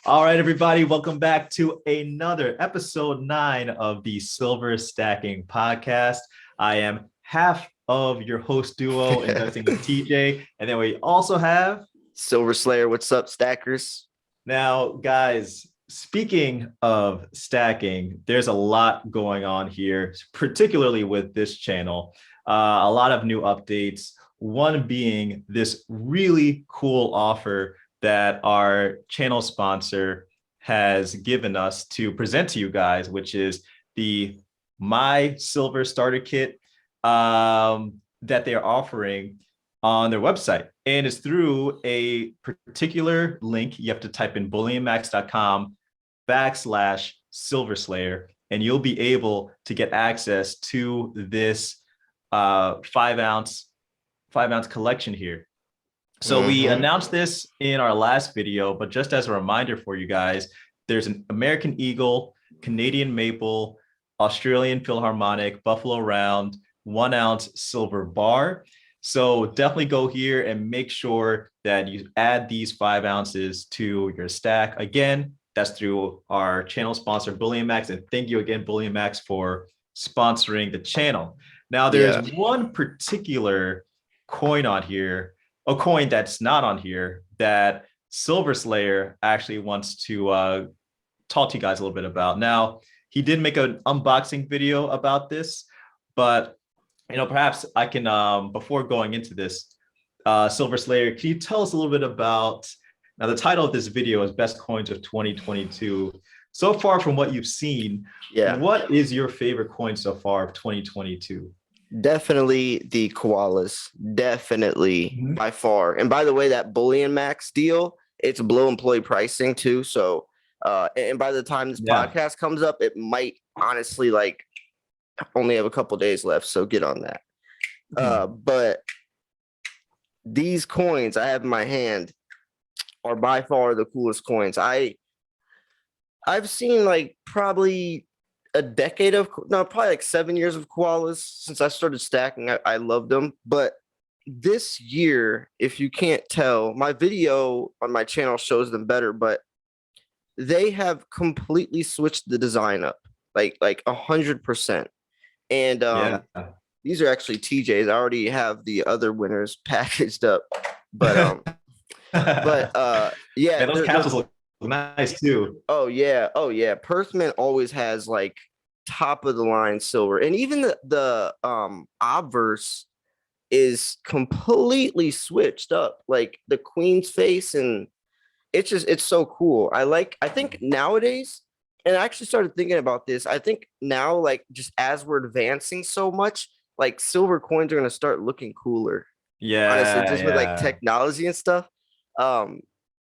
All right, everybody, welcome back to another episode 9 of the Silver Stacking Podcast. I am half of your host duo, investing with TJ, and then we also have Silver Slayer. What's up, stackers? Now, guys, speaking of stacking, there's a lot going on here, particularly with this channel. A lot of new updates, one being this really cool offer that our channel sponsor has given us to present to you guys, which is the My Silver Starter Kit that they're offering on their website. And it's through a particular link. You have to type in bullion.max.com/Silver Slayer, and you'll be able to get access to this 5-ounce collection here. So we announced this in our last video, but just as a reminder for you guys, there's an American Eagle, Canadian Maple, Australian Philharmonic, Buffalo Round, 1-ounce silver bar. So definitely go here and make sure that you add these 5 ounces to your stack. Again, that's through our channel sponsor, Bullion Max. And thank you again, Bullion Max, for sponsoring the channel. Now, there's one particular coin on here, a coin that's not on here, that Silver Slayer actually wants to talk to you guys a little bit about. Now, he did make an unboxing video about this, but perhaps I can, before going into this, Silver Slayer, can you tell us a little bit about, now the title of this video is Best Coins of 2022. So far from what you've seen, what is your favorite coin so far of 2022? Definitely the koalas. Definitely by far. And by the way, that Bullion Max deal, it's below employee pricing too. So, and by the time this podcast comes up, it might honestly only have a couple days left. So get on that. But these coins I have in my hand are by far the coolest coins. I've seen probably a decade of, no, probably 7 years of koalas since I started stacking. I loved them. But this year, if you can't tell, my video on my channel shows them better, but they have completely switched the design up like 100%. And these are actually TJ's. I already have the other winners packaged up, but yeah, those capsules look nice too. Oh yeah. Perthman always has top of the line silver, and even the obverse is completely switched up, like the queen's face, and it's so cool. I think nowadays, and I actually started thinking about this, I think now just as we're advancing so much, silver coins are going to start looking cooler. Honestly, just with technology and stuff.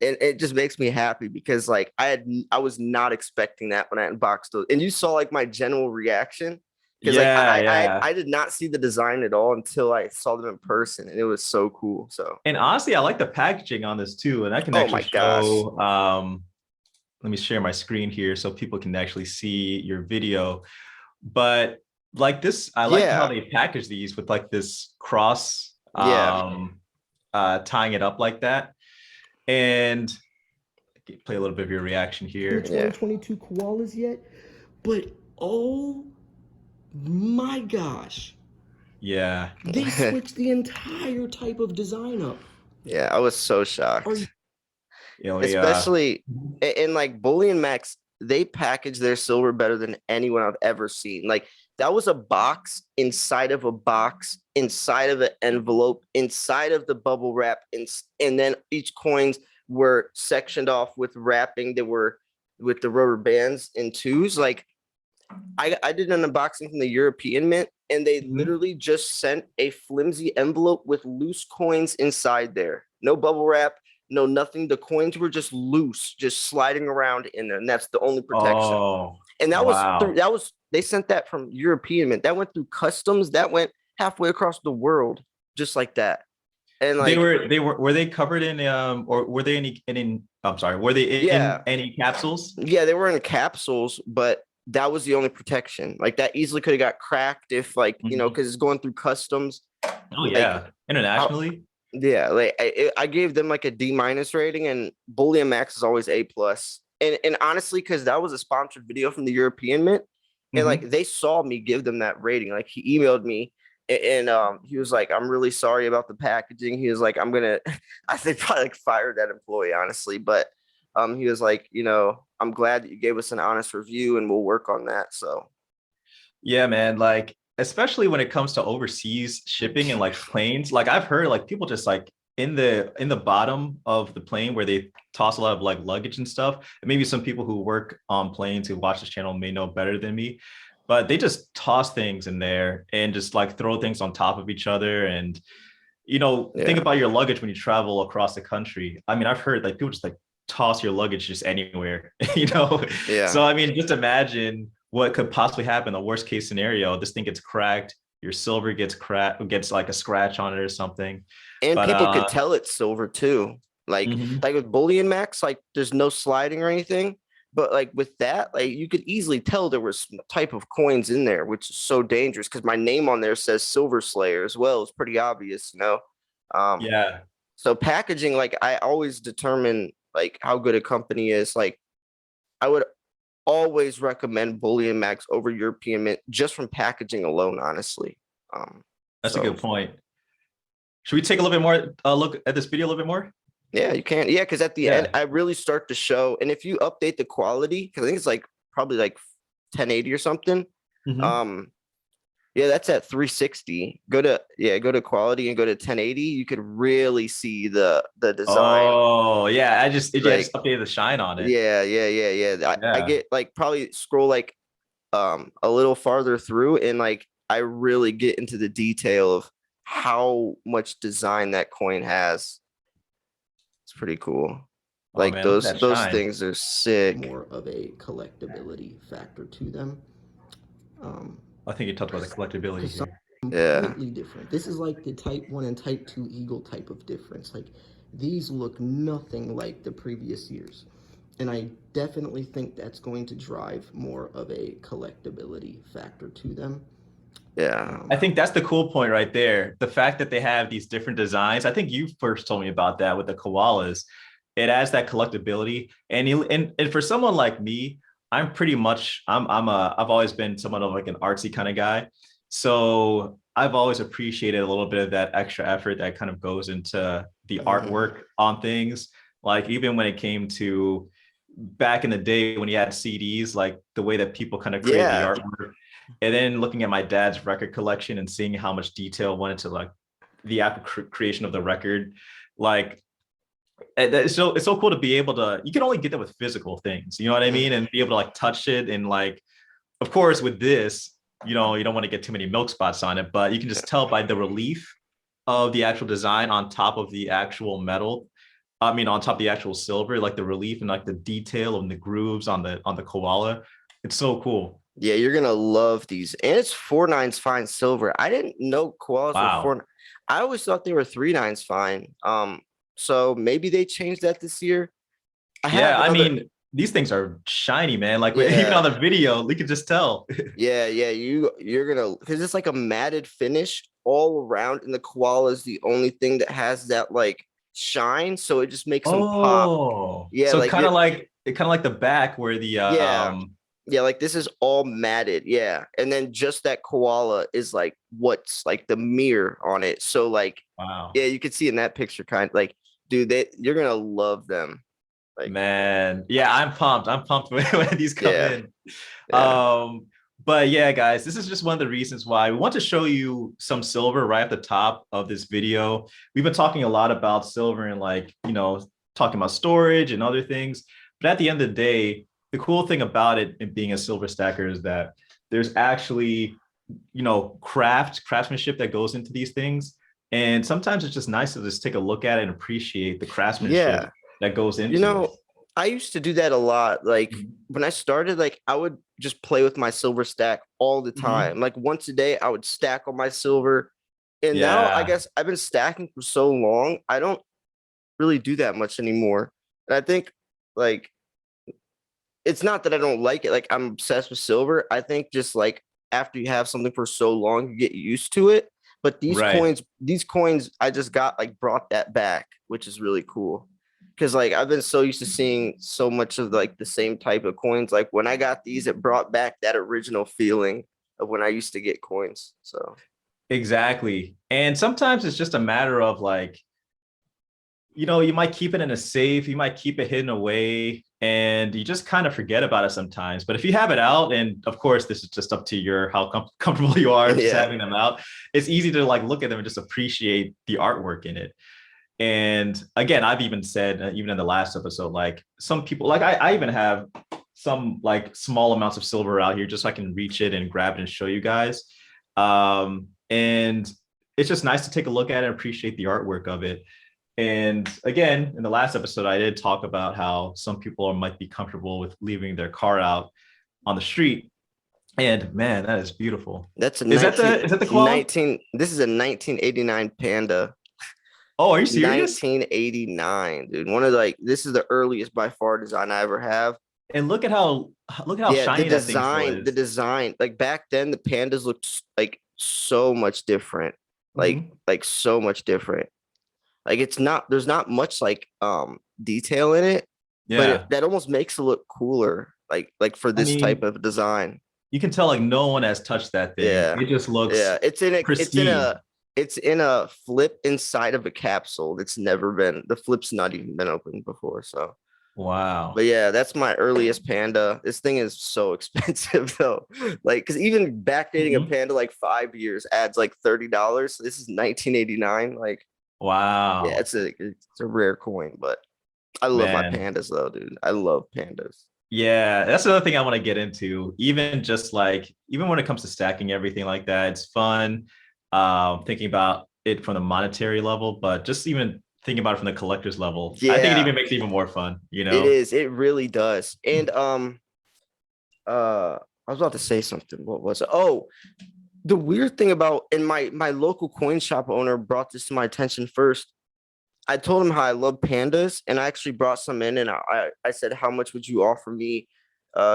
And it just makes me happy because I was not expecting that when I unboxed those. And you saw my general reaction, because I did not see the design at all until I saw them in person, and it was so cool. So, and honestly, I like the packaging on this too, and I can actually show. Let me share my screen here so people can actually see your video. But this, I like how they package these with this cross, tying it up like that. And play a little bit of your reaction here. 2022 koalas yet, but oh my gosh. Yeah. They switched the entire type of design up. Yeah, I was so shocked. Especially in Bullion Max, they package their silver better than anyone I've ever seen. That was a box inside of a box, inside of an envelope, inside of the bubble wrap, and then each coins were sectioned off with wrapping. They were with the rubber bands in twos. I did an unboxing from the European Mint, and they literally just sent a flimsy envelope with loose coins inside there. No bubble wrap, no nothing. The coins were just loose, just sliding around in there, and that's the only protection. Oh, and that was they sent that from European Mint. That went through customs. That went halfway across the world, just like that. And were they covered in or were they in any capsules? Yeah, they were in capsules, but that was the only protection. That easily could have got cracked if because it's going through customs. Oh yeah, internationally. Yeah, I gave them a D- rating, and Bullion Max is always A+. and honestly, because that was a sponsored video from the European Mint, and like they saw me give them that rating. Like he emailed me and he was like, I'm really sorry about the packaging. He was like, I'm gonna I think probably like fired that employee, honestly. But he was like, you know, I'm glad that you gave us an honest review and we'll work on that. So Yeah, man. Like, especially when it comes to overseas shipping and like planes, like I've heard like people just like in the bottom of the plane where they toss a lot of like luggage and stuff. And maybe some people who work on planes who watch this channel may know better than me, but they just toss things in there and just like throw things on top of each other. And think about your luggage when you travel across the country. I mean, I've heard like people just like toss your luggage just anywhere, Yeah. So I mean, just imagine what could possibly happen. The worst case scenario, this thing gets cracked, your silver gets cracked, gets like a scratch on it or something. And But people could tell it's silver too. Like like with Bullion Max, like there's no sliding or anything. But like with that, like you could easily tell there was some type of coins in there, which is so dangerous because my name on there says Silver Slayer as well. It's pretty obvious, you know. Yeah. So packaging, like I always determine like how good a company is. Like I would always recommend Bullion Max over European Mint just from packaging alone, honestly. That's a good point. Should we take a little bit more look at this video a little bit more? Yeah, you can. Yeah, because at the end, I really start to show. And if you update the quality, because I think it's like probably like 1080 or something. Yeah, that's at 360. Go to quality and go to 1080. You could really see the design. Oh yeah, just updated the shine on it. Yeah. I get like probably scroll like a little farther through and like I really get into the detail of how much design that coin has. It's pretty cool. Like man, those things are sick. More of a collectability factor to them. I think you talked about the collectability here. Completely different. This is like the type 1 and type 2 Eagle type of difference. Like these look nothing like the previous years. And I definitely think that's going to drive more of a collectability factor to them. Yeah. I think that's the cool point right there. The fact that they have these different designs. I think you first told me about that with the koalas. It adds that collectability. And for someone like me, I'm pretty much I've always been somewhat of like an artsy kind of guy. So I've always appreciated a little bit of that extra effort that kind of goes into the artwork on things. Like even when it came to back in the day when he had CDs, like the way that people kind of create the artwork. And then looking at my dad's record collection and seeing how much detail went into like the actual creation of the record, like it's so cool to be able to, you can only get that with physical things, you know what I mean? And be able to like touch it. And like, of course, with this, you don't want to get too many milk spots on it, but you can just tell by the relief of the actual design on top of the actual metal. I mean, on top of the actual silver, like the relief and like the detail of the grooves on the koala. It's so cool. Yeah, you're gonna love these. And it's 4/9 fine silver. I didn't know koalas were 4. I always thought they were 3/9 fine. So maybe they changed that this year. I mean, these things are shiny, man. Like even on the video, we could just tell. You're gonna, because it's like a matted finish all around, and the koala is the only thing that has that like shine, so it just makes them pop. Yeah, so like kind of like the back where the like this is all matted, and then just that koala is like what's like the mirror on it. So like, you could see in that picture, kind of like, dude, you're gonna love them. Like, man, I'm pumped when these come in. But yeah, guys, this is just one of the reasons why we want to show you some silver right at the top of this video. We've been talking a lot about silver and like, talking about storage and other things. But at the end of the day, the cool thing about it and being a silver stacker is that there's actually, craftsmanship that goes into these things. And sometimes it's just nice to just take a look at it and appreciate the craftsmanship that goes into it. I used to do that a lot. Like when I started, like I would just play with my silver stack all the time. Like once a day, I would stack on my silver. And now I guess I've been stacking for so long, I don't really do that much anymore. And I think like, it's not that I don't like it. Like I'm obsessed with silver. I think just like after you have something for so long, you get used to it. But these coins, I just got like brought that back, which is really cool. because like I've been so used to seeing so much of like the same type of coins. Like when I got these, it brought back that original feeling of when I used to get coins. So Exactly. And sometimes it's just a matter of like, you might keep it in a safe, you might keep it hidden away, and you just kind of forget about it sometimes. But if you have it out, and of course, this is just up to your how comfortable you are just yeah, having them out, it's easy to like look at them and just appreciate the artwork in it. And again, I've even said, even in the last episode, like some people, like I even have some like small amounts of silver out here just so I can reach it and grab it and show you guys. And it's just nice to take a look at it and appreciate the artwork of it. And again, in the last episode, I did talk about how some people might be comfortable with leaving their car out on the street. And man, that is beautiful. that's a Is that the koala? 19. This is a 1989 Panda. Oh, are you serious? 1989, dude. One of the, like this is the earliest by far design I ever have. And look at how Yeah, shiny that thing the is. design, like back then, the pandas looked like so much different, Mhm. like so much different. Like it's not, there's not much like detail in it, but Yeah. that almost makes it look cooler, like for I this type mean, of design. you can tell like no one has touched that thing. Yeah, It just yeah. looks pristine. It's in a flip inside of a capsule. That's never been, the flip's not even been opened before. So but Wow. yeah, that's my earliest Panda. This thing is so expensive though. Like, because even backdating a Mhm. Panda like 5 years adds like $30. So this is 1989. Like, yeah, Wow. it's a rare coin, but I love my Man. pandas though, dude. I love pandas. Yeah, that's another thing I want to get into. Even just like even when it comes to stacking everything like that, it's fun. Thinking about it from the monetary level, but just even thinking about it from the collector's level, I think it Yeah, even makes it even more fun, you it know? is. It really does. And I was about to say something. What was it? Oh, the weird thing about, and my local coin shop owner brought this to my attention first. I told him how I love pandas, and I actually brought some in, and I said, how much would you offer me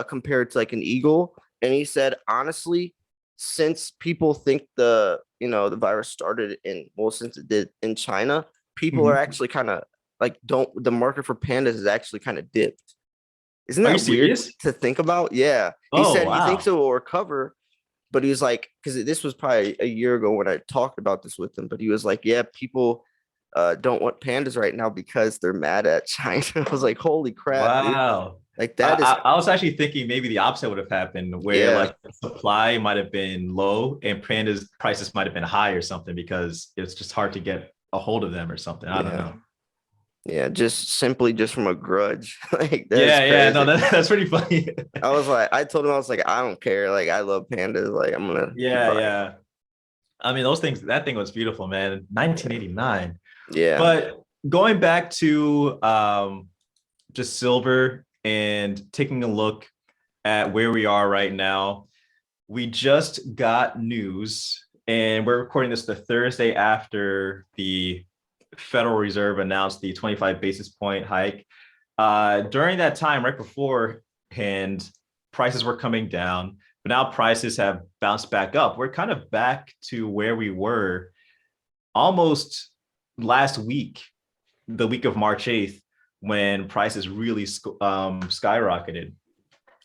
compared to like an eagle? And he said, honestly, since people think the virus started in, well, since it did in China, people are Mhm. actually kind of like, don't, the market for pandas is actually kind of dipped. Isn't Are you that weird serious? to think about? Yeah. He Oh, said he thinks wow. it will recover, but he was like, because this was probably a year ago when I talked about this with him, but he was like, yeah, people don't want pandas right now because they're mad at China. I was like, holy crap, dude. Wow. Like I, that I, is, I was actually thinking maybe the opposite would have happened where yeah, like the supply might have been low and pandas prices might have been high or something because it's just hard to get a hold of them or something. I don't yeah, know. yeah. Just simply just from a grudge. Like that's Yeah, yeah, no, crazy. that's pretty funny. I was like, I told him, I was like, I don't care. Like I love pandas. Like I'm gonna keep Yeah, buying. yeah. I mean, those things, that thing was beautiful, man. Yeah. 1989. Yeah. But going back to just silver and taking a look at where we are right now, we just got news, and we're recording this the Thursday after the Federal Reserve announced the 25 basis point hike. During that time, right beforehand, prices were coming down, but now prices have bounced back up. We're kind of back to where we were almost last week, the week of March 8th, when prices really skyrocketed.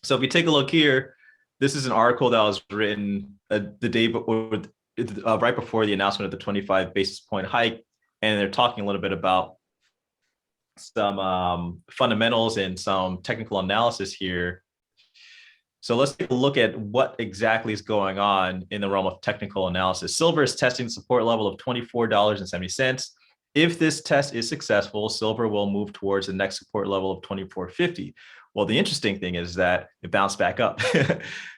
So if we take a look here, this is an article that was written the day before, right before the announcement of the 25 basis point hike. And they're talking a little bit about some fundamentals and some technical analysis here. So let's take a look at what exactly is going on in the realm of technical analysis. Silver is testing the support level of $24.70. If this test is successful, silver will move towards the next support level of $24.50. Well, the interesting thing is that it bounced back up.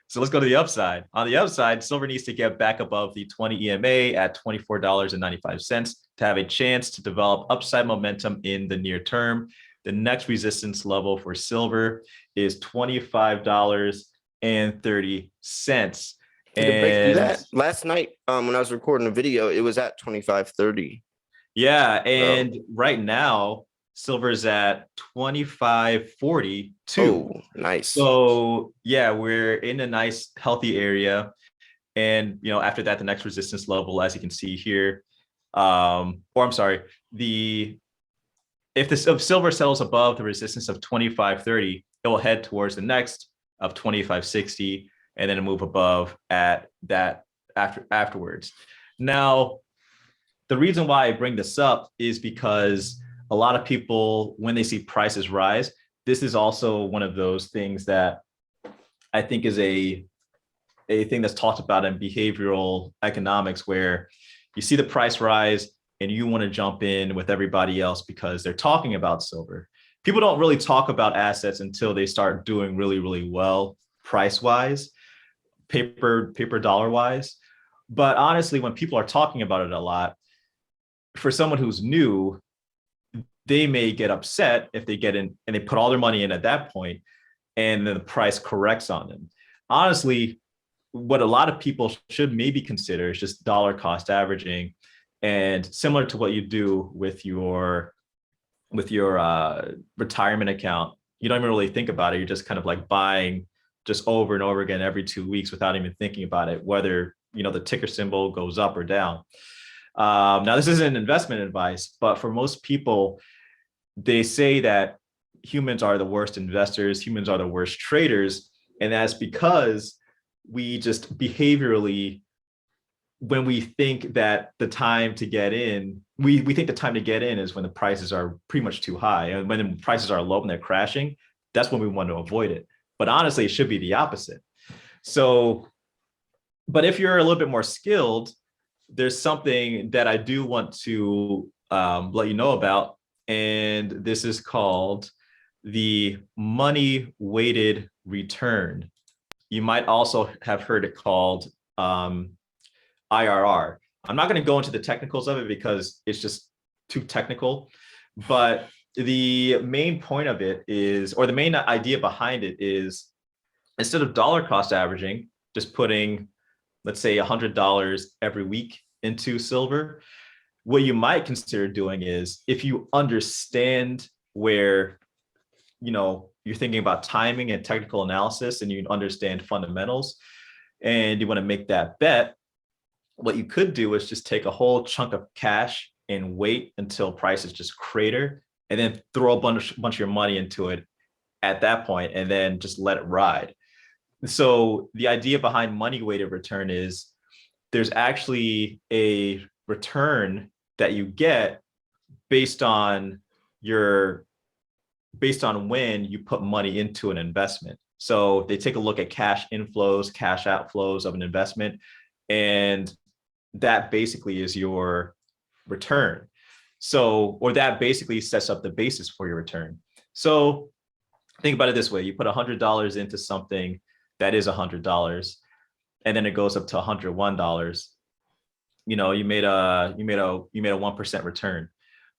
So let's go to the upside. On the upside, silver needs to get back above the 20 EMA at $24.95 to have a chance to develop upside momentum in the near term. The next resistance level for silver is $25.30. Did it break through And that last night? When I was recording a video, it was at 25.30. yeah, So, and right now silver's at 25.42. oh, nice. So yeah, we're in a nice healthy area. And after that, the next resistance level, as you can see here, or I'm sorry, the if silver settles above the resistance of 25.30, it will head towards the next of 25.60 and then move above at that afterwards. Now, the reason why I bring this up is because a lot of people, when they see prices rise, this is also one of those things that I think is a thing that's talked about in behavioral economics, where you see the price rise and you want to jump in with everybody else because they're talking about silver. People don't really talk about assets until they start doing really, really well price wise, paper dollar wise. But honestly, when people are talking about it a lot, for someone who's new, they may get upset if they get in and they put all their money in at that point, and then the price corrects on them. Honestly, what a lot of people should maybe consider is just dollar cost averaging, and similar to what you do with your retirement account. You don't even really think about it. You're just kind of like buying just over and over again every 2 weeks without even thinking about it, whether the ticker symbol goes up or down. Now, this isn't investment advice, but for most people, they say that humans are the worst investors, humans are the worst traders, and that's because we just behaviorally, when we think that the time to get in, we think the time to get in is when the prices are pretty much too high. And when the prices are low and they're crashing, that's when we want to avoid it. But honestly, it should be the opposite. So, but if you're a little bit more skilled, there's something that I do want to let you know about. And this is called the money weighted return. You might also have heard it called IRR. I'm not going to go into the technicals of it because it's just too technical, but the main point of it is, or the main idea behind it is, instead of dollar cost averaging, just putting, let's say, $100 every week into silver, what you might consider doing is, if you understand where, you're thinking about timing and technical analysis, and you understand fundamentals, and you want to make that bet, what you could do is just take a whole chunk of cash and wait until prices just crater, and then throw a bunch of your money into it at that point, and then just let it ride. So the idea behind money weighted return is, there's actually a return that you get based on when you put money into an investment. So they take a look at cash inflows, cash outflows of an investment, and that basically is your return. So, or that basically sets up the basis for your return. So think about it this way: you put $100 into something that is $100, and then it goes up to $101. You made a 1% return.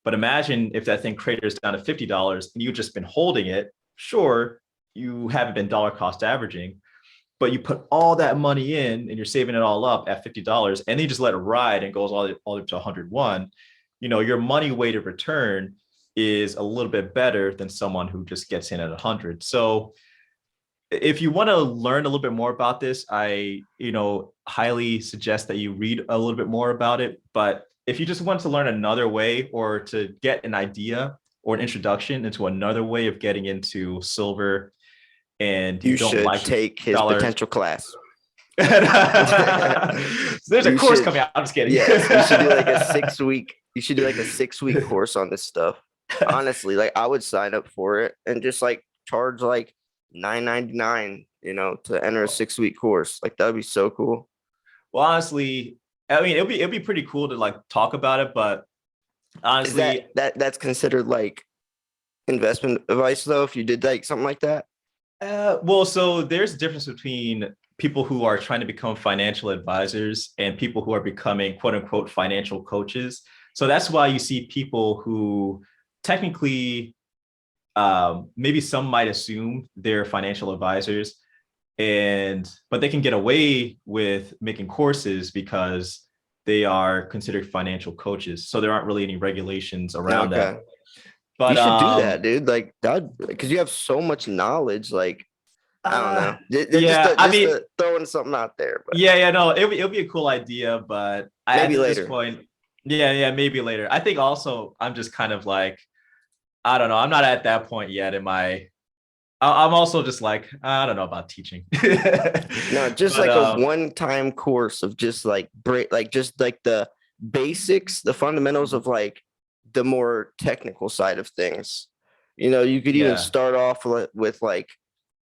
But imagine if that thing craters down to $50 and you've just been holding it. Sure, you haven't been dollar cost averaging, but you put all that money in and you're saving it all up at $50, and then you just let it ride and goes all the way up to 101. Your money weighted return is a little bit better than someone who just gets in at 100. So if you want to learn a little bit more about this, I highly suggest that you read a little bit more about it. But if you just want to learn another way, or to get an idea or an introduction into another way of getting into silver, and You don't should like take his dollar potential class. So there's a course coming out. I'm just kidding. Yes, you should do like a 6-week. You should do like a 6-week course on this stuff. Honestly, like, I would sign up for it and just like charge like $9.99, to enter a 6-week course. Like, that'd be so cool. Well, honestly, I mean, it'd be pretty cool to like talk about it, but honestly, that's considered like investment advice though, if you did like something like that? well, so there's a difference between people who are trying to become financial advisors and people who are becoming quote unquote financial coaches. So that's why you see people who technically, maybe some might assume they're financial advisors, but they can get away with making courses because they are considered financial coaches. So there aren't really any regulations around that. But you should do that, dude. Like, that, because you have so much knowledge. Like, I don't know. Just throwing something out there. But. No, it'll be a cool idea, but maybe at later. This point, maybe later. I think also I'm just kind of like, I don't know. I'm not at that point yet in my. I'm also just like, I don't know about teaching. No, just But like a one-time course of just like just like the basics, the fundamentals of like the more technical side of things. You know, you could even yeah, start off with like,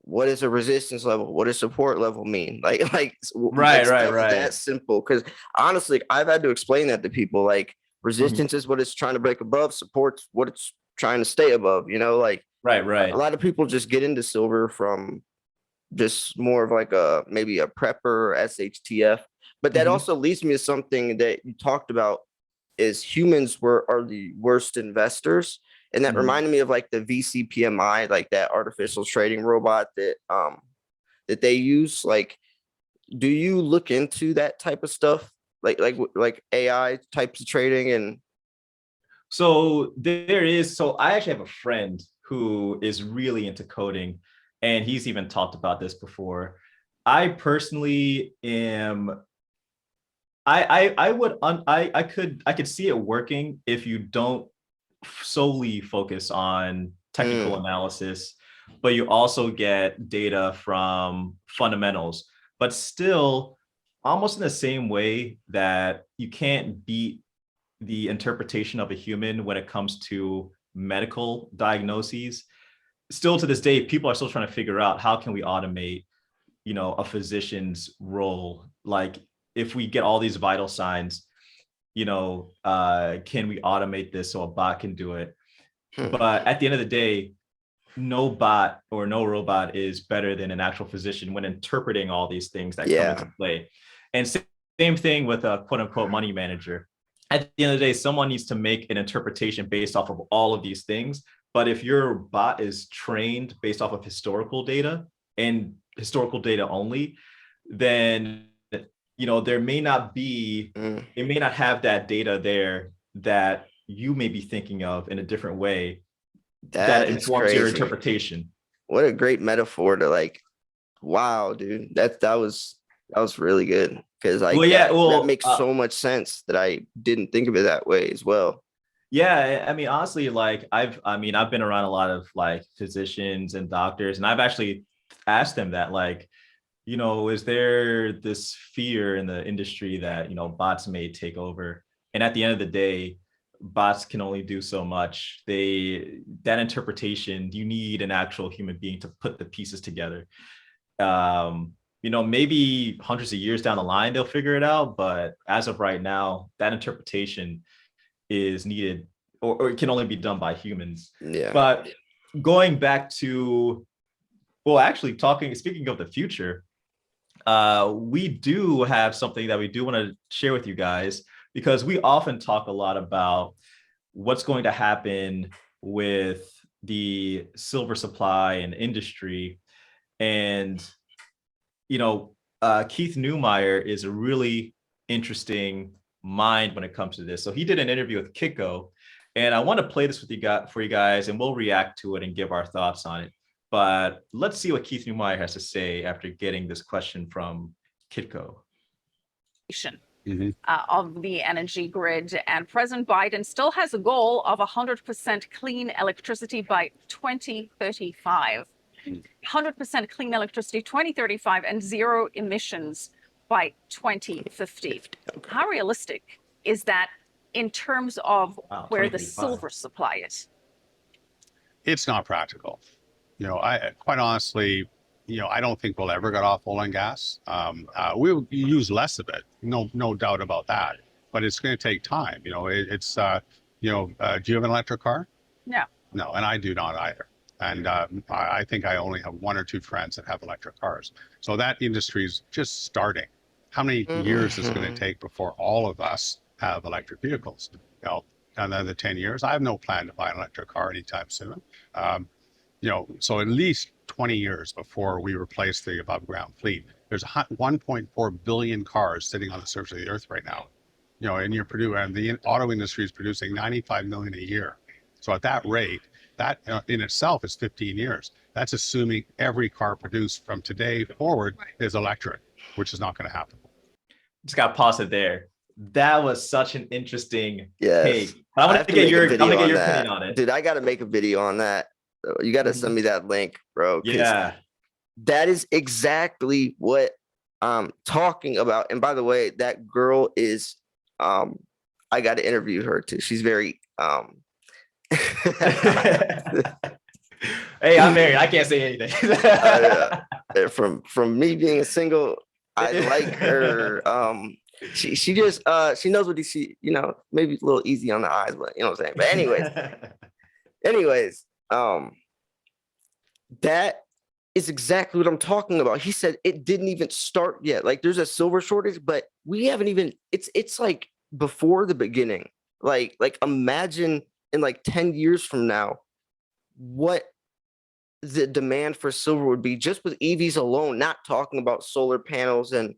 what does a resistance level? What does support level mean? Like stuff right. that simple. Because honestly, I've had to explain that to people. Like Mhm. resistance is what it's trying to break above, support's what it's trying to stay above. You know, like a Right. lot of people just get into silver from just more of like a maybe a prepper SHTF. But that Mhm. also leads me to something that you talked about is humans are the worst investors. And that Mhm. reminded me of like the VCPMI, like that artificial trading robot that they use. Like, do you look into that type of stuff? Like AI types of trading and So there is. So I actually have a friend who is really into coding, and he's even talked about this before. I personally am. I would I could see it working if you don't solely focus on technical mm, analysis, but you also get data from fundamentals. But still, almost in the same way that you can't beat the interpretation of a human when it comes to medical diagnoses, still to this day, people are still trying to figure out how can we automate, a physician's role. Like if we get all these vital signs, can we automate this so a bot can do it? hmm, But at the end of the day, no bot or no robot is better than an actual physician when interpreting all these things that come into yeah, play. And same thing with a quote unquote money manager. At the end of the day, someone needs to make an interpretation based off of all of these things. But if your bot is trained based off of historical data and historical data only, then there may not be, mm, it may not have that data there that you may be thinking of in a different way that that is informs your crazy. interpretation. What a great metaphor to like. Wow, dude, that was really good because Well, like yeah, that makes so much sense that I didn't think of it that way as well. yeah. I mean, honestly, like I've been around a lot of like physicians and doctors, and I've actually asked them that, like, is there this fear in the industry that, bots may take over? And at the end of the day, bots can only do so much. That interpretation, you need an actual human being to put the pieces together. Maybe hundreds of years down the line, they'll figure it out. But as of right now, that interpretation is needed, or it can only be done by humans. Yeah. But going back to, well, actually speaking of the future, we do have something that we do want to share with you guys, because we often talk a lot about what's going to happen with the silver supply and industry. And Keith Newmeyer is a really interesting mind when it comes to this. So he did an interview with Kiko, and I want to play this with you guys for you guys, and we'll react to it and give our thoughts on it. But let's see what Keith Newmeyer has to say after getting this question from Kitco. Of the energy grid. And President Biden still has a goal of 100% clean electricity by 2035. 100% clean electricity 2035 and zero emissions by 2050. How realistic is that in terms of where the silver supply is? It's not practical. I quite honestly, I don't think we'll ever get off oil and gas. We'll use less of it, no doubt about that. But it's going to take time. Do you have an electric car? No. No, and I do not either. And I think I only have one or two friends that have electric cars. So that industry is just starting. How many years is it going to take before all of us have electric vehicles? Another 10 years. I have no plan to buy an electric car anytime soon. So at least 20 years before we replace the above ground fleet. There's 1.4 billion cars sitting on the surface of the earth right now. And the auto industry is producing 95 million a year. So at that rate, that in itself is 15 years. That's assuming every car produced from today forward is electric, which is not going to happen. Just got to pause it there. That was such an interesting Yes. take. I I want have to to get make a your, I video want to get on your that. opinion on it. Dude, I got to make a video on that. You got to send me that link, bro, because Yeah. that is exactly what I'm talking about. And by the way, that girl is I got to interview her too. She's very Hey, I'm married. I can't say anything. from me being a single, I like her. She just she knows what she, you know, maybe a little easy on the eyes, but you know what I'm saying. But anyways, that is exactly what I'm talking about. He said it didn't even start yet. Like there's a silver shortage, but we haven't even, it's like before the beginning. Like imagine in like 10 years from now, what the demand for silver would be just with EVs alone, not talking about solar panels and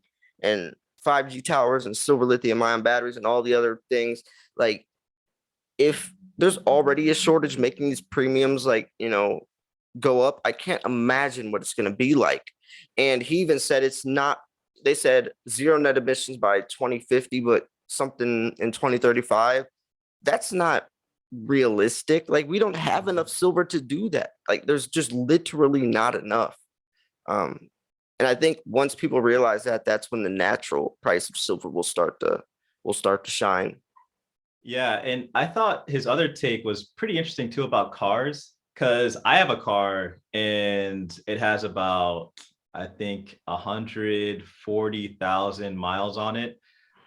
5G towers and silver lithium ion batteries and all the other things. Like if there's already a shortage making these premiums, like, you know, go up, I can't imagine what it's going to be like. And he even said it's not, they said zero net emissions by 2050, but something in 2035. That's not realistic. Like we don't have enough silver to do that. Like there's just literally not enough. Um, and I think once people realize that, that's when the natural price of silver will start to shine. Yeah, and I thought his other take was pretty interesting too about cars, because I have a car and it has about, I think, 140,000 miles on it.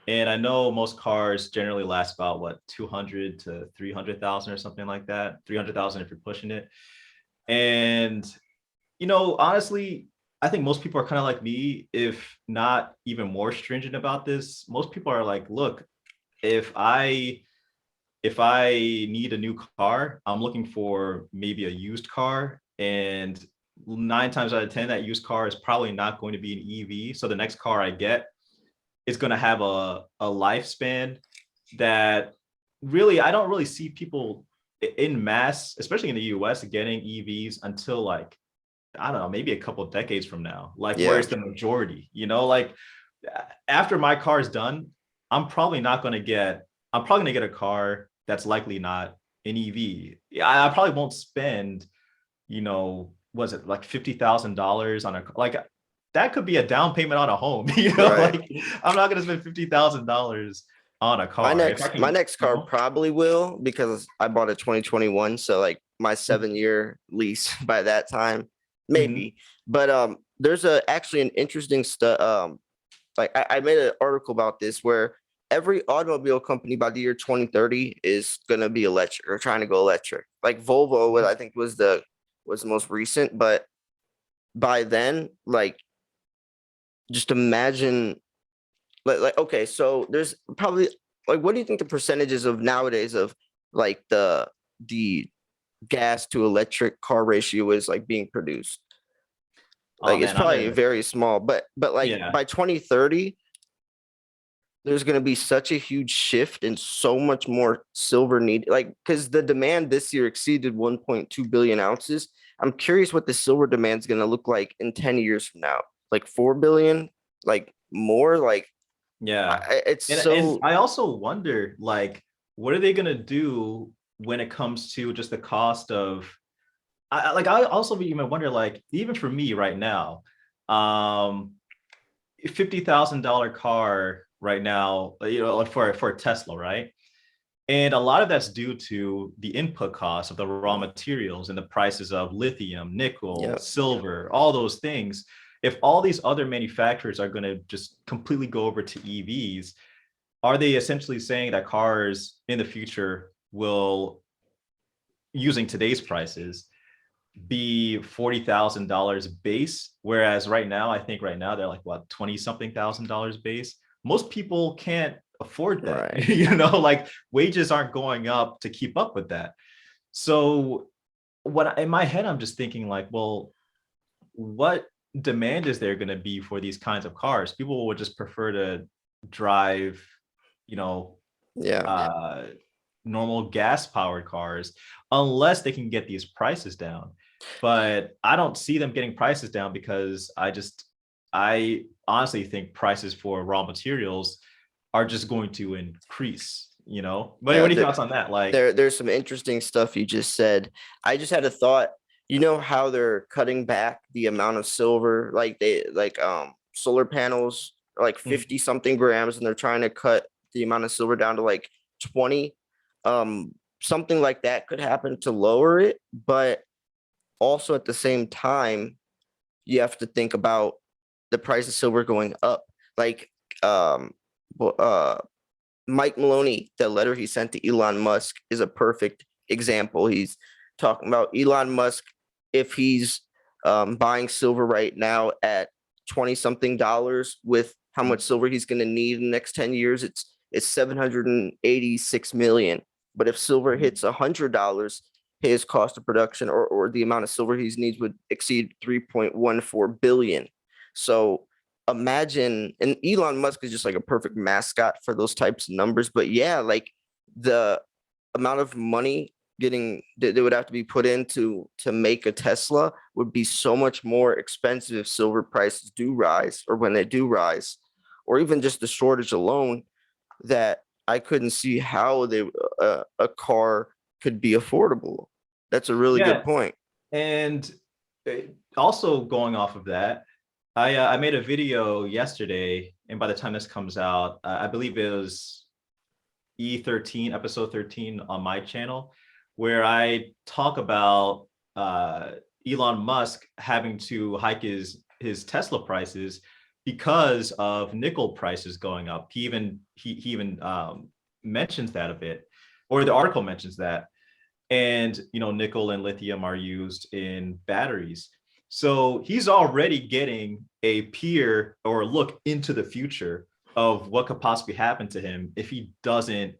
And I know most cars generally last about what, 200 to 300,000 or something like that, 300,000 if you're pushing it. And, you know, honestly, I think most people are kind of like me, if not even more stringent about this. Most people are like, look, if I need a new car, I'm looking for maybe a used car, and 9 times out of 10, that used car is probably not going to be an EV. So the next car I get is going to have a lifespan that really, I don't really see people in mass, especially in the US, getting EVs until like, I don't know, maybe a couple of decades from now, like Yeah. where's the majority, you know, like after my car is done, I'm probably not going to get, I'm probably going to get a car that's likely not an EV. Yeah, I probably won't spend, you know, was it like $50,000 on a, like that could be a down payment on a home, you know, Right. like I'm not going to spend $50,000 on a car. My next you car know? probably will, because I bought a 2021, so like my 7-year lease by that time, maybe. But there's actually an interesting like I made an article about this where every automobile company by the year 2030 is gonna be electric or trying to go electric. Like Volvo, what I think was the most recent, but by then, like just imagine like okay, so there's probably, like, what do you think the percentages of nowadays of like the gas to electric car ratio is like being produced? Oh Like it's man, I'm probably a, very small, but like yeah. by 2030, there's going to be such a huge shift and so much more silver need, like because the demand this year exceeded 1.2 billion ounces. I'm curious what the silver demand is going to look like in 10 years from now, like 4 billion, like more, like Yeah. it's And so I also wonder, like, what are they gonna do when it comes to just the cost of, like I also even wonder, like, even for me right now, um, $50,000 car right now, you know, like for a Tesla, right? And a lot of that's due to the input costs of the raw materials and the prices of lithium, nickel, yeah. silver, all those things. If all these other manufacturers are going to just completely go over to EVs, are they essentially saying that cars in the future will, using today's prices, be $40,000 base? Whereas right now, I think right now they're like what, 20 something thousand dollars base. Most people can't afford that. Right. You know, like wages aren't going up to keep up with that. So what in my head, I'm just thinking like, well, what demand is there going to be for these kinds of cars? People would just prefer to drive, you know, Yeah. uh, normal gas powered cars unless they can get these prices down. But I don't see them getting prices down because I honestly think prices for raw materials are just going to increase, you know? But Yeah, what are your thoughts on that? Like, there's some interesting stuff you just said. I just had a thought. You know how they're cutting back the amount of silver, like solar panels are like 50 something grams, and they're trying to cut the amount of silver down to like 20. Something like that could happen to lower it, but also at the same time, you have to think about the price of silver going up. Like Mike Maloney, the letter he sent to Elon Musk is a perfect example. He's talking about Elon Musk, if he's buying silver right now at 20 something dollars, with how much silver he's going to need in the next 10 years, it's 786 million. But if silver hits $100, his cost of production, or the amount of silver he needs, would exceed 3.14 billion. So imagine, and Elon Musk is just like a perfect mascot for those types of numbers. But yeah, like the amount of money that would have to be put into to make a Tesla would be so much more expensive if silver prices do rise, or when they do rise, or even just the shortage alone, that I couldn't see how a car could be affordable. That's a really good point. And also going off of that, I made a video yesterday, and by the time this comes out, I believe it was E13, episode 13 on my channel, where I talk about Elon Musk having to hike his Tesla prices because of nickel prices going up. He even mentions that a bit, or the article mentions that. And nickel and lithium are used in batteries. So he's already getting a peer or a look into the future of what could possibly happen to him if he doesn't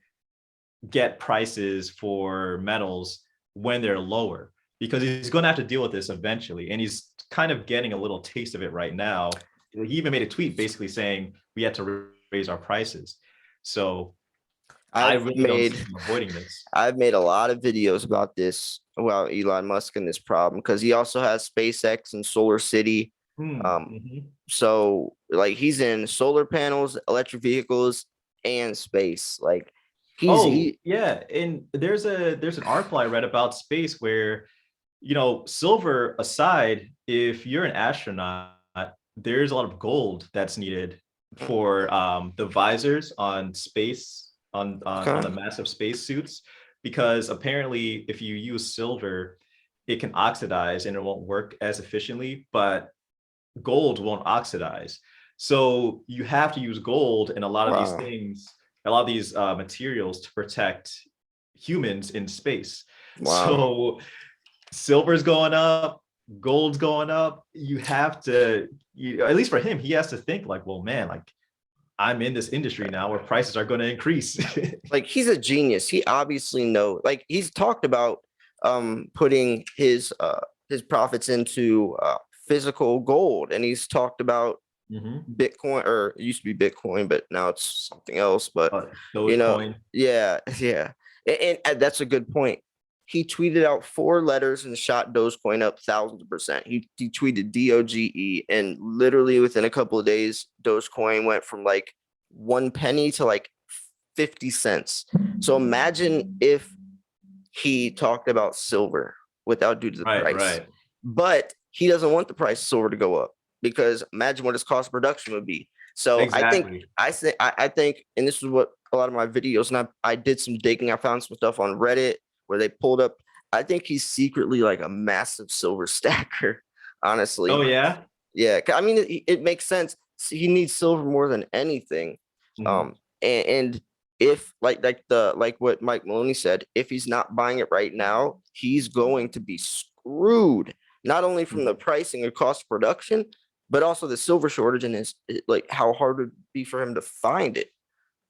get prices for metals when they're lower, because he's going to have to deal with this eventually. And he's kind of getting a little taste of it right now. He even made a tweet basically saying we had to raise our prices. So I really don't see him avoiding this. I've made a lot of videos about this, about Elon Musk and this problem, because he also has SpaceX and Solar City. So like he's in solar panels, electric vehicles, and space. Like yeah. And there's an article I read about space where, silver aside, if you're an astronaut, there's a lot of gold that's needed for the visors on space, on the massive space suits, because apparently if you use silver, it can oxidize and it won't work as efficiently, but gold won't oxidize. So you have to use gold in a lot of these things, a lot of these materials, to protect humans in space. So silver's going up, gold's going up. You have to, at least for him, he has to think like, well, man, like I'm in this industry now where prices are going to increase. Like he's a genius. He obviously knows. Like he's talked about putting his profits into physical gold, and he's talked about Bitcoin, or it used to be Bitcoin, but now it's something else. But yeah. And that's a good point. He tweeted out 4 letters and shot Dogecoin up thousands of %. He tweeted DOGE, and literally within a couple of days, Dogecoin went from like 1 penny to like 50 cents. So imagine if he talked about silver without due to the price. Right. But he doesn't want the price of silver to go up, because imagine what his cost of production would be. So exactly. I think, and this is what a lot of my videos, and I did some digging. I found some stuff on Reddit where they pulled up. I think he's secretly like a massive silver stacker, honestly. Oh yeah? Yeah. I mean, it makes sense. He needs silver more than anything. And if like what Mike Maloney said, if he's not buying it right now, he's going to be screwed, not only from the pricing or cost of production, but also the silver shortage, and like how hard it would be for him to find it.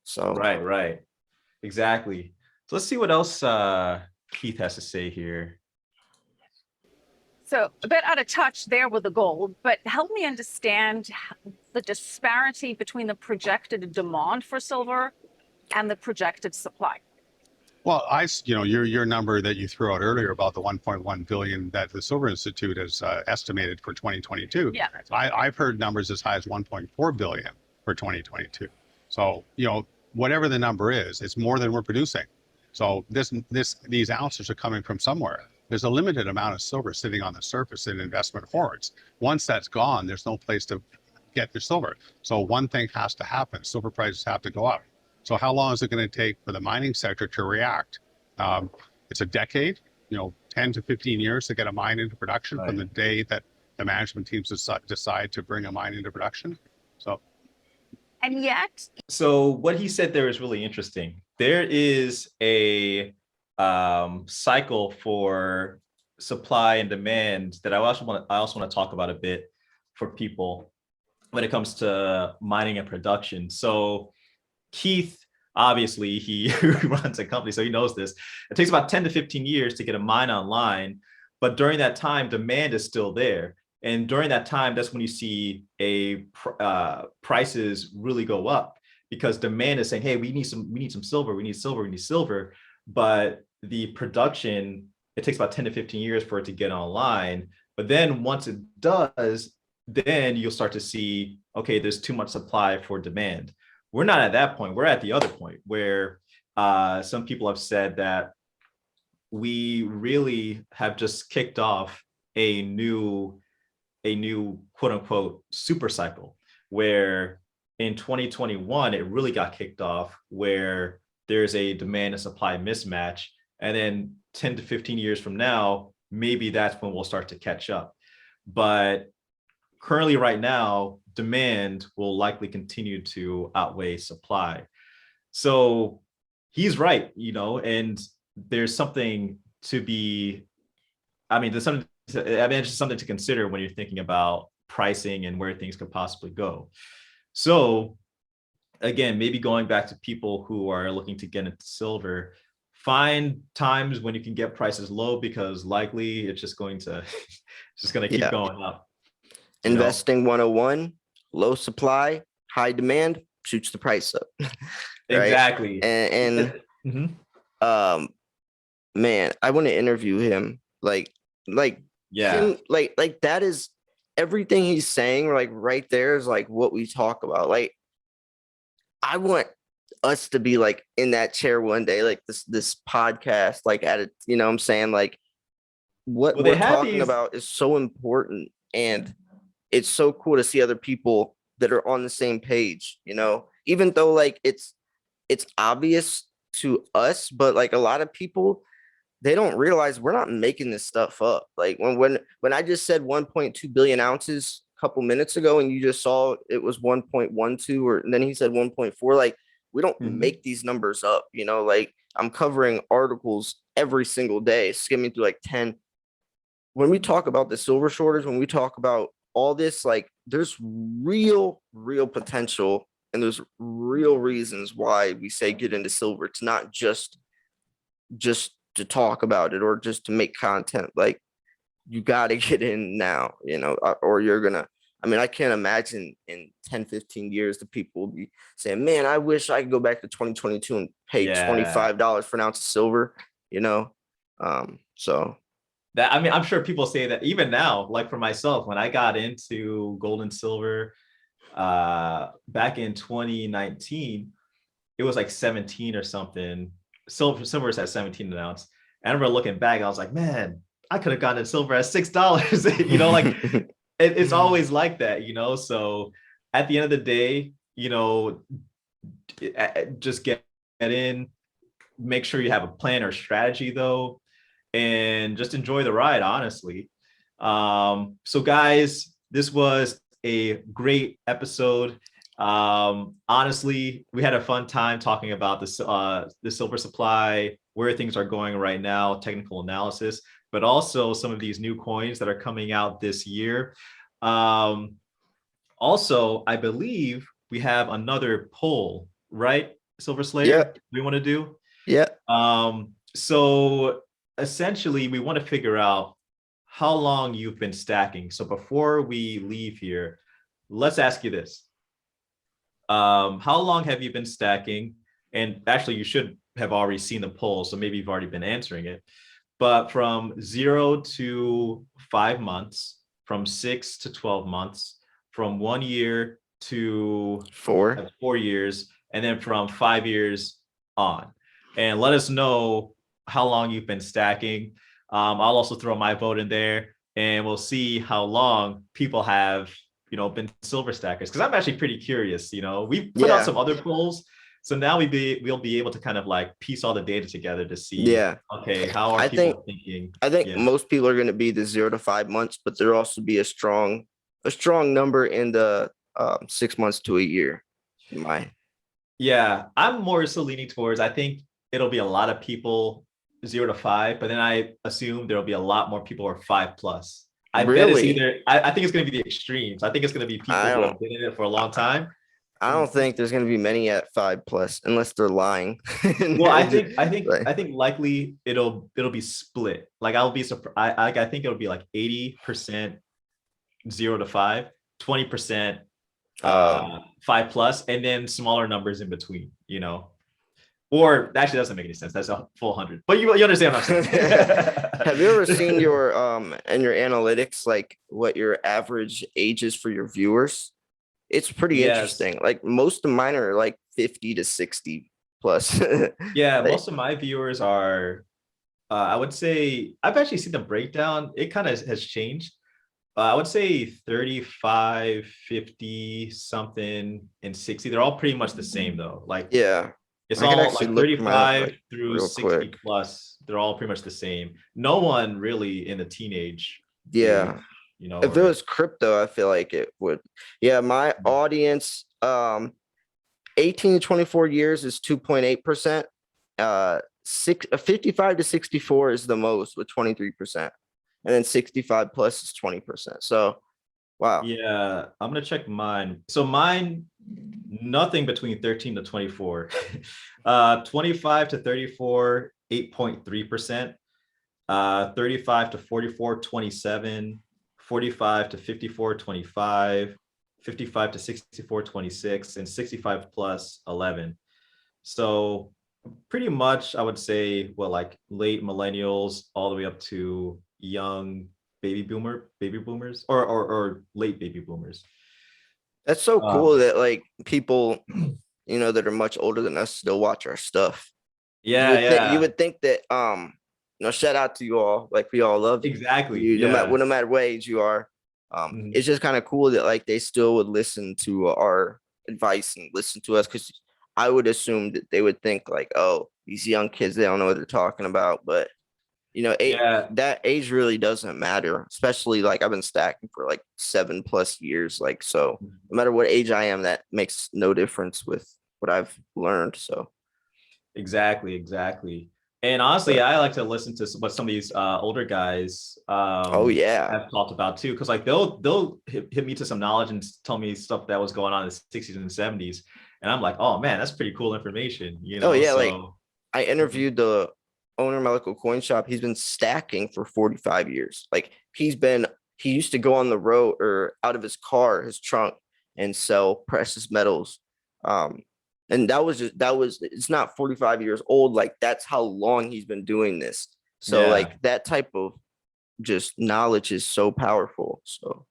So right. Exactly. So let's see what else Keith has to say here. So a bit out of touch there with the gold, but help me understand the disparity between the projected demand for silver and the projected supply. Well, your number that you threw out earlier about the 1.1 billion that the Silver Institute has estimated for 2022. Yeah. I've heard numbers as high as 1.4 billion for 2022. So, whatever the number is, it's more than we're producing. So these ounces are coming from somewhere. There's a limited amount of silver sitting on the surface in investment hoards. Once that's gone, there's no place to get the silver. So one thing has to happen. Silver prices have to go up. So how long is it going to take for the mining sector to react? It's a decade, 10 to 15 years to get a mine into production from the day that the management teams decide to bring a mine into production. And yet, so what he said there is really interesting. There is a cycle for supply and demand that I also want to talk about a bit for people when it comes to mining and production. So Keith, obviously, he runs a company, so he knows this. It takes about 10 to 15 years to get a mine online, but during that time, demand is still there. And during that time, that's when you see prices really go up, because demand is saying, hey, we need some silver, we need silver. But the production, it takes about 10 to 15 years for it to get online. But then once it does, then you'll start to see, okay, there's too much supply for demand. We're not at that point. We're at the other point where some people have said that we really have just kicked off a new quote unquote super cycle, where in 2021 it really got kicked off, where there's a demand and supply mismatch, and then 10 to 15 years from now, maybe that's when we'll start to catch up. But currently right now, demand will likely continue to outweigh supply. So he's right, and there's something to be, there's just something to consider when you're thinking about pricing and where things could possibly go. So again, maybe going back to people who are looking to get into silver, find times when you can get prices low, because likely it's just going to keep going up. Investing 101, low supply, high demand, shoots the price up. Right? Exactly. And mm-hmm. Man, I want to interview him. Yeah. Like that is everything he's saying, like right there is like what we talk about. Like, I want us to be like in that chair one day, like this podcast, like at it, what I'm saying? Like what we're talking about is so important, and it's so cool to see other people that are on the same page, even though like it's obvious to us, but like a lot of people, they don't realize we're not making this stuff up. Like when I just said 1.2 billion ounces a couple minutes ago, and you just saw it was 1.12, or and then he said 1.4, like we don't make these numbers up, like I'm covering articles every single day, skimming through like 10. When we talk about the silver shortage, when we talk about all this, like there's real potential, and there's real reasons why we say get into silver. It's not just to talk about it or just to make content. Like you got to get in now, or you're gonna, I can't imagine in 10, 15 years the people will be saying, man, I wish I could go back to 2022 and pay $25 for an ounce of silver, so that, I'm sure people say that even now. Like for myself, when I got into gold and silver back in 2019, it was like 17 or something. Silver is at 17 an ounce. And I remember looking back, I was like, man, I could have gotten silver at $6. Like it's always like that, So at the end of the day, just get in, make sure you have a plan or strategy though, and just enjoy the ride, honestly. So guys, this was a great episode. Honestly, we had a fun time talking about the silver supply, where things are going right now, technical analysis, but also some of these new coins that are coming out this year. Also, I believe we have another poll, right, Silver Slayer? We want to do? Yeah. So essentially, we want to figure out how long you've been stacking. So before we leave here, let's ask you this. How long have you been stacking? And actually, you should have already seen the poll, so maybe you've already been answering it. But from 0 to 5 months, from 6 to 12 months, from 1 year to 4 years, and then from 5 years on. And let us know how long you've been stacking. I'll also throw my vote in there, and we'll see how long people have, been silver stackers. Because I'm actually pretty curious. We put out some other polls, so now we'll be able to kind of like piece all the data together to see. Okay, how are people thinking? I think most people are going to be the 0 to 5 months, but there'll also be a strong number in the 6 months to a year. I'm more so leaning towards, I think it'll be a lot of people 0 to 5, but then I assume there'll be a lot more people who are 5+. I bet it's either, I think it's going to be the extremes. I think it's going to be people who have been in it for a long time. I don't think there's going to be many at 5+ unless they're lying. Well, I think likely it'll be split. Like I'll be surprised. I think it'll be like 80% 0 to 5, 20% 5+, and then smaller numbers in between. Or actually, that doesn't make any sense. That's a full 100. But you understand what I'm saying. Have you ever seen your in your analytics, like what your average age is for your viewers? It's pretty interesting. Like most of mine are like 50 to 60+. Most of my viewers are, I would say, I've actually seen the breakdown. It kind of has changed. I would say 35, 50 something, and 60. They're all pretty much the same though. Like, it's all like 35 through 60+. They're all pretty much the same. No one really in the teenage age, if it was crypto, I feel like it would. My audience, 18 to 24 years is 2.8%. 55 to 64 is the most with 23%. And then 65+ is 20%. So, wow. Yeah, I'm gonna check mine. So mine, nothing between 13 to 24. 25 to 34, 8.3%. 35 to 44, 27. 45 to 54, 25. 55 to 64, 26, and 65+, 11. So pretty much, I would say, like late millennials all the way up to young baby boomers or late baby boomers. That's so cool that like people, that are much older than us still watch our stuff. You would think that shout out to you all. Like we all love you. Exactly. No matter what age you are. It's just kind of cool that like they still would listen to our advice and listen to us, because I would assume that they would think like, oh, these young kids, they don't know what they're talking about. But that age really doesn't matter, especially like I've been stacking for like 7+ years. Like, so no matter what age I am, that makes no difference with what I've learned. So exactly. And honestly, I like to listen to what some of these older guys have talked about too, because like they'll hit me to some knowledge and tell me stuff that was going on in the 60s and 70s, and I'm like, oh man, that's pretty cool information. Like I interviewed the owner of my local coin shop. He's been stacking for 45 years. Like he used to go on the road or out of his car, his trunk, and sell precious metals. And it's not 45 years old. Like that's how long he's been doing this. So like that type of just knowledge is so powerful. So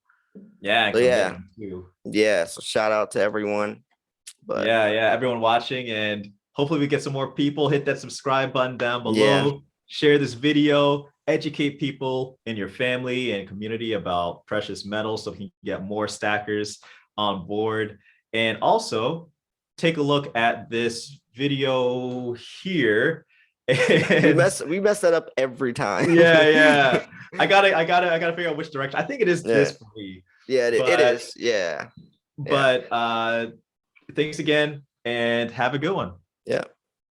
so shout out to everyone. But everyone watching, and hopefully we get some more people. Hit that subscribe button down below. Share this video. Educate people in your family and community about precious metals so we can get more stackers on board. And also take a look at this video here. We mess that up every time. I gotta figure out which direction. I think it is this for me. It is. But thanks again, and have a good one.